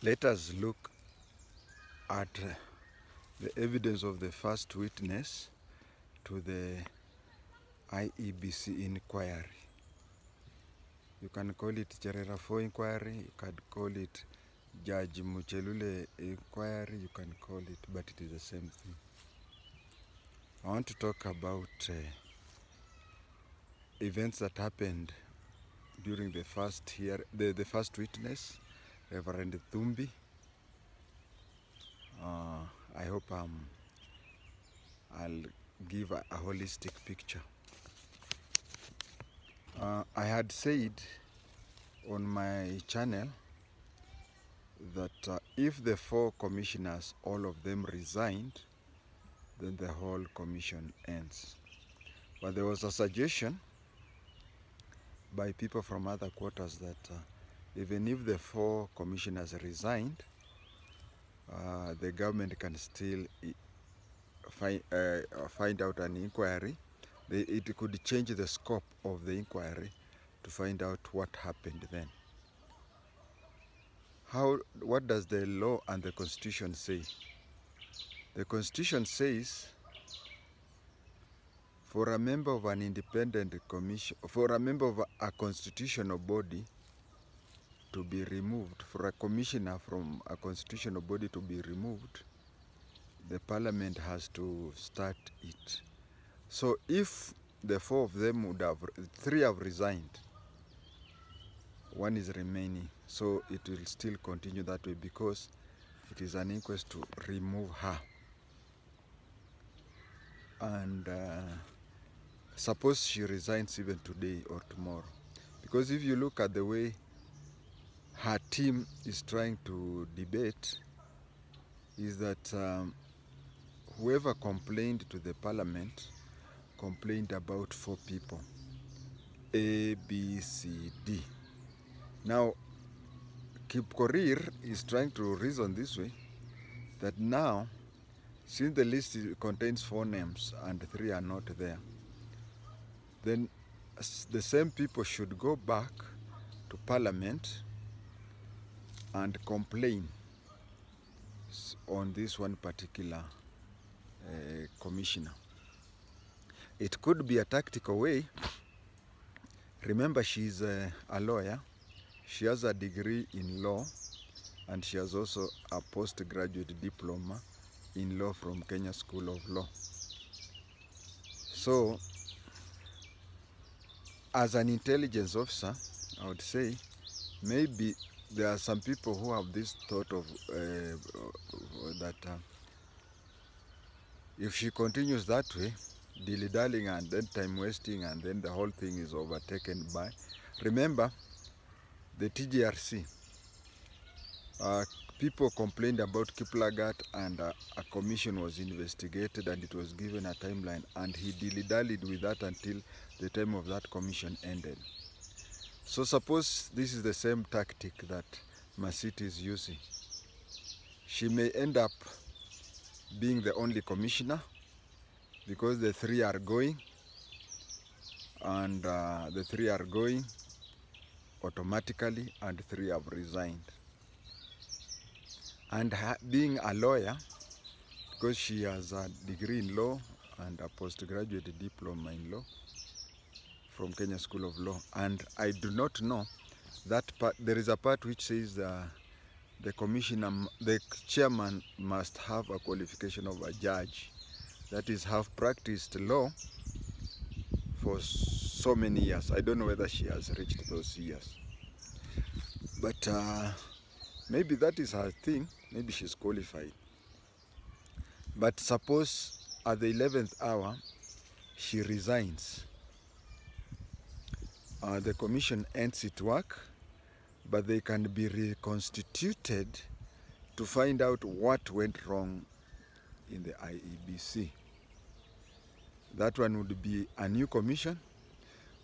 Let us look at the evidence of the first witness to the IEBC inquiry. You can call it CHERERA 4 inquiry, you can call it Judge Muchelule inquiry, you can call it, but it is the same thing. I want to talk about events that happened during the first witness, Reverend Thumbi. I hope I'll give a holistic picture. I had said on my channel that if the 4 commissioners, all of them resigned, then the whole commission ends. But there was a suggestion by people from other quarters that even if the 4 commissioners resigned, the government can still find out an inquiry. It could change the scope of the inquiry to find out what happened then. What does the law and the Constitution say? The Constitution says for a member of an independent commission, for a member of a constitutional body to be removed, for a commissioner from a constitutional body to be removed, the parliament has to start it. So if the 4 of them would have, 3 have resigned, 1 is remaining. So it will still continue that way because it is an inquest to remove her. And suppose she resigns even today or tomorrow. Because if you look at the way her team is trying to debate, is that whoever complained to the parliament complained about 4 people, A, B, C, D. Now, Kipkorir is trying to reason this way, that now, since the list contains 4 names and 3 are not there, then the same people should go back to parliament and complain on this one particular commissioner. It could be a tactical way. Remember, she's a lawyer. She has a degree in law, and she has also a postgraduate diploma in law from Kenya School of Law. So, as an intelligence officer, I would say maybe there are some people who have this thought of that if she continues that way, dilly-dallying and then time-wasting, and then the whole thing is overtaken by... Remember, the TJRC, people complained about Kiplagat, and a commission was investigated and it was given a timeline, and he dilly-dallied with that until the time of that commission ended. So suppose this is the same tactic that Masiti is using. She may end up being the only commissioner because the 3 are going, and the 3 are going automatically, and 3 have resigned. And being a lawyer, because she has a degree in law and a postgraduate diploma in law from Kenya School of Law, and I do not know that part. There is a part which says the commissioner, the chairman must have a qualification of a judge, that is, have practiced law for so many years. I don't know whether she has reached those years, but maybe that is her thing. Maybe she's qualified. But suppose at the 11th hour she resigns, the commission ends its work, but they can be reconstituted to find out what went wrong in the IEBC. That one would be a new commission.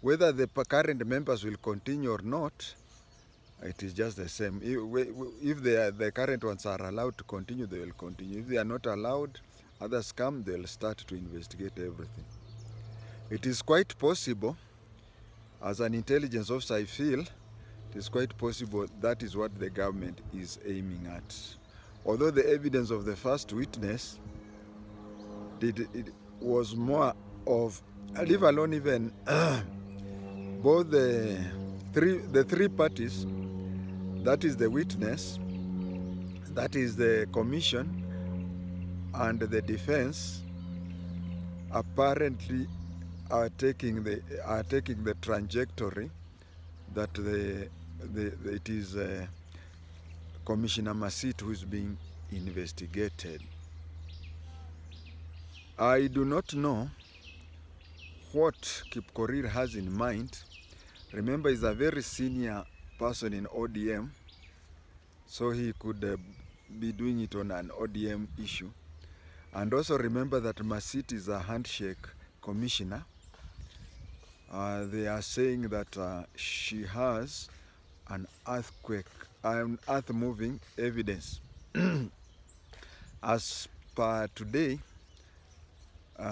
Whether the current members will continue or not, it is just the same. If the current ones are allowed to continue, they will continue. If they are not allowed, others come, they'll start to investigate everything. It is quite possible, as an intelligence officer, I feel, it is quite possible that is what the government is aiming at. Although the evidence of the first witness it was more of, leave alone even both the three parties, that is the witness, that is the commission, and the defense, apparently are taking the trajectory that it is Commissioner Masit who is being investigated. I do not know what Kipkorir has in mind. Remember, he's a very senior person in ODM, so he could be doing it on an ODM issue. And also remember that Masit is a handshake commissioner. They are saying that she has an earth-moving evidence. As per today,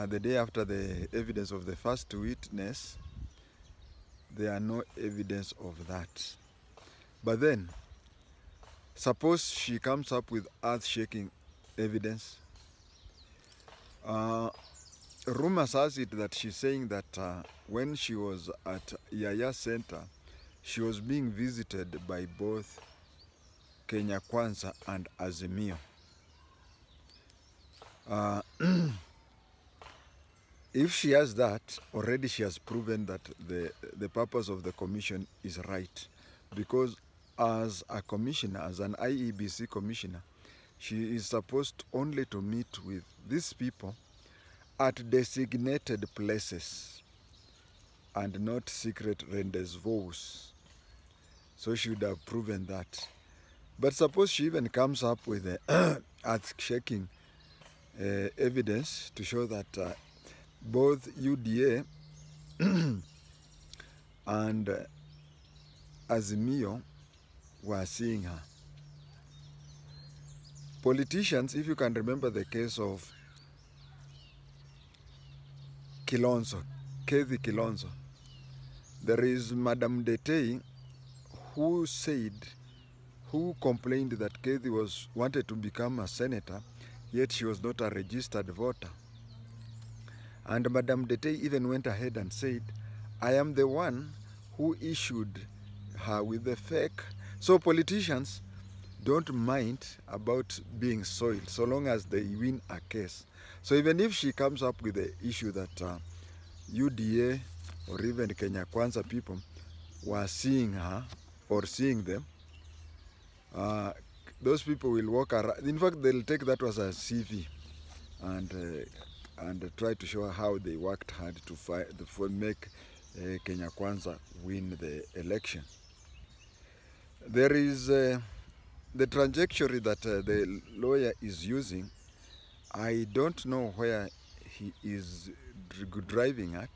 the day after the evidence of the first witness, there are no evidence of that. But then, suppose she comes up with earth-shaking evidence. Rumors has it that she's saying that when she was at Yaya Center, she was being visited by both Kenya Kwanza and Azimio. If she has that, already she has proven that the purpose of the commission is right. Because as a commissioner, as an IEBC commissioner, she is supposed only to meet with these people at designated places and not secret rendezvous. So she would have proven that. But suppose she even comes up with earth-shaking evidence to show that both UDA and Azimio were seeing her. Politicians, if you can remember the case of Kilonzo, Kethi Kilonzo, there is Madam Detei who complained that Kethi wanted to become a senator, yet she was not a registered voter. And Madam Detei even went ahead and said, I am the one who issued her with the fake. So politicians don't mind about being soiled so long as they win a case. So even if she comes up with the issue that UDA or even Kenya Kwanza people were seeing her or seeing them, those people will walk around. In fact, they'll take that as a CV and try to show how they worked hard to make Kenya Kwanza win the election. There is the trajectory that the lawyer is using. I don't know where he is driving at,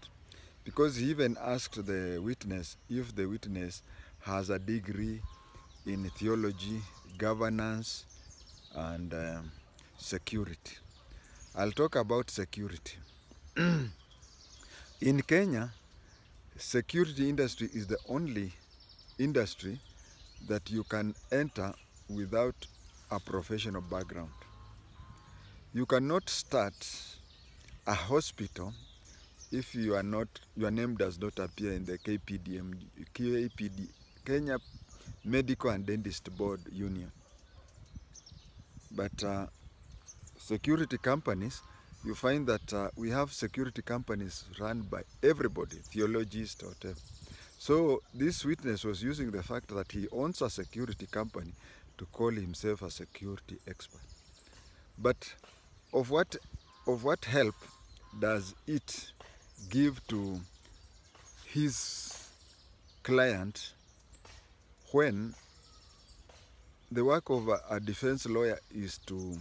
because he even asked the witness if the witness has a degree in theology, governance, and security. I'll talk about security. In Kenya, security industry is the only industry that you can enter without a professional background. You cannot start a hospital if your name does not appear in the KPD, Kenya Medical and Dentist Board Union. But security companies, you find that we have security companies run by everybody, theologists, whatever. So this witness was using the fact that he owns a security company to call himself a security expert. But of what help does it give to his client when the work of a defense lawyer is to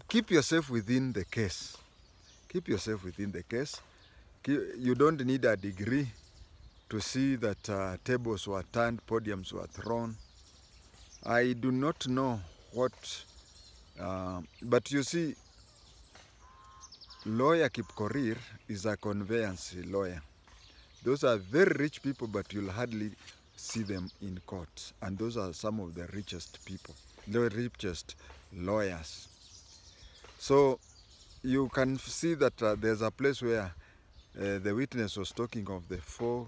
keep yourself within the case? Keep yourself within the case. You don't need a degree to see that tables were turned, podiums were thrown. I do not know what, but you see, lawyer Kipkorir is a conveyance lawyer. Those are very rich people, but you'll hardly see them in court. And those are some of the richest people, the richest lawyers. So you can see that there's a place where the witness was talking of the 4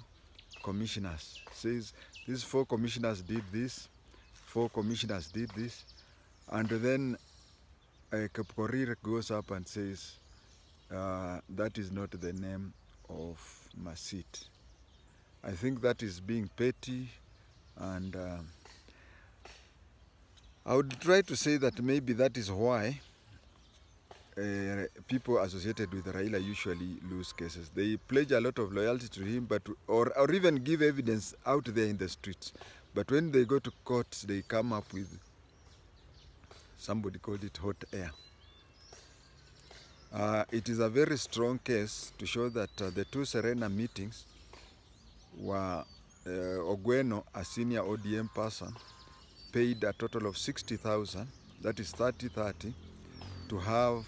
commissioners. Says these 4 commissioners did this, 4 commissioners did this, and then Kipkorir goes up and says that is not the name of Masit. I think that is being petty, and I would try to say that maybe that is why people associated with Raila usually lose cases. They pledge a lot of loyalty to him, but or even give evidence out there in the streets. But when they go to court, they come up with, somebody called it, hot air. It is a very strong case to show that the 2 CHERERA meetings were Ogweno, a senior ODM person, paid a total of 60,000, that is 30-30, to have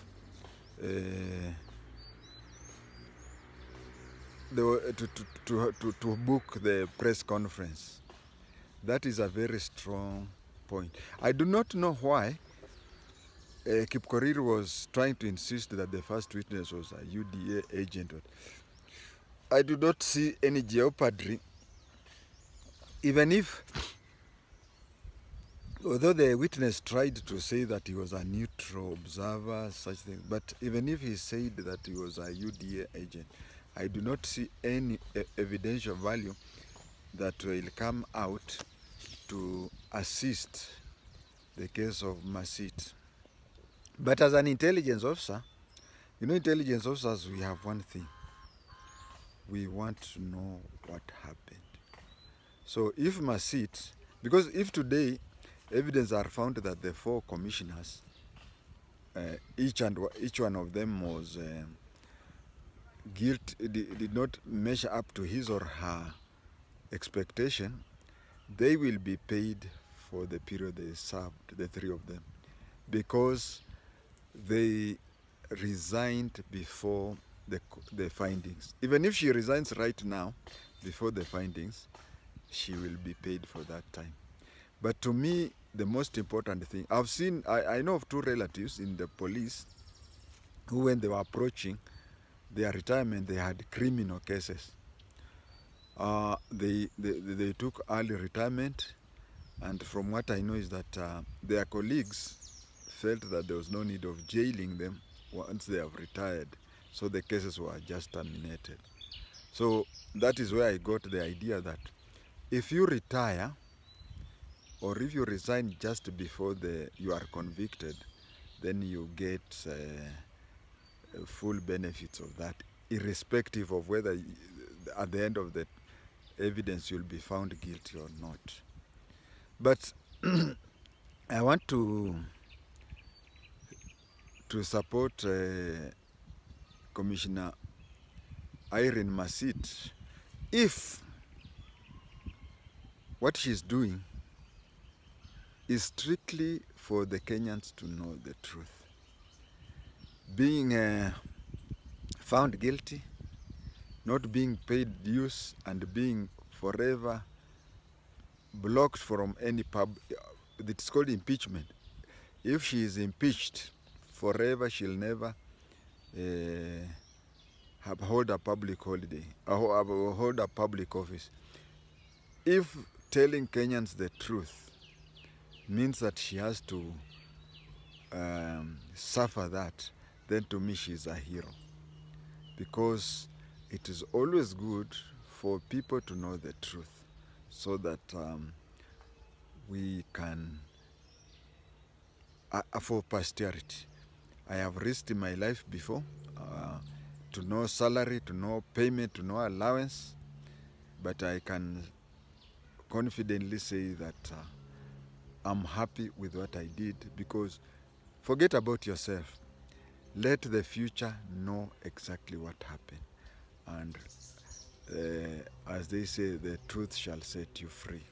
to book the press conference. That is a very strong point. I do not know why Kipkorir was trying to insist that the first witness was a UDA agent. I do not see any jeopardy, even if, although the witness tried to say that he was a neutral observer, such things, but even if he said that he was a UDA agent, I do not see any evidential value that will come out to assist the case of Masit. But as an intelligence officer, you know, intelligence officers, we have one thing. We want to know what happened. So if Masit, because if today evidence are found that the 4 commissioners, each one of them was did not measure up to his or her expectation, they will be paid for the period they served, the 3 of them, because they resigned before the findings. Even if she resigns right now, before the findings, she will be paid for that time. But to me, the most important thing, I know of 2 relatives in the police who, when they were approaching their retirement, they had criminal cases. They took early retirement, and from what I know is that their colleagues felt that there was no need of jailing them once they have retired, so the cases were just terminated. So that is where I got the idea that if you retire, or if you resign just before you are convicted, then you get full benefits of that, irrespective of whether at the end of the evidence you'll be found guilty or not. But I want to support Commissioner Irene Masit if what she's doing is strictly for the Kenyans to know the truth. Being found guilty, not being paid dues, and being forever blocked from any it's called impeachment. If she is impeached, forever she'll never hold a public holiday, hold a public office. If telling Kenyans the truth means that she has to suffer that, then to me she's a hero. Because it is always good for people to know the truth, so that we can, for posterity. I have risked in my life before to know salary, to know payment, to know allowance, but I can confidently say that I'm happy with what I did, because forget about yourself. Let the future know exactly what happened. And as they say, the truth shall set you free.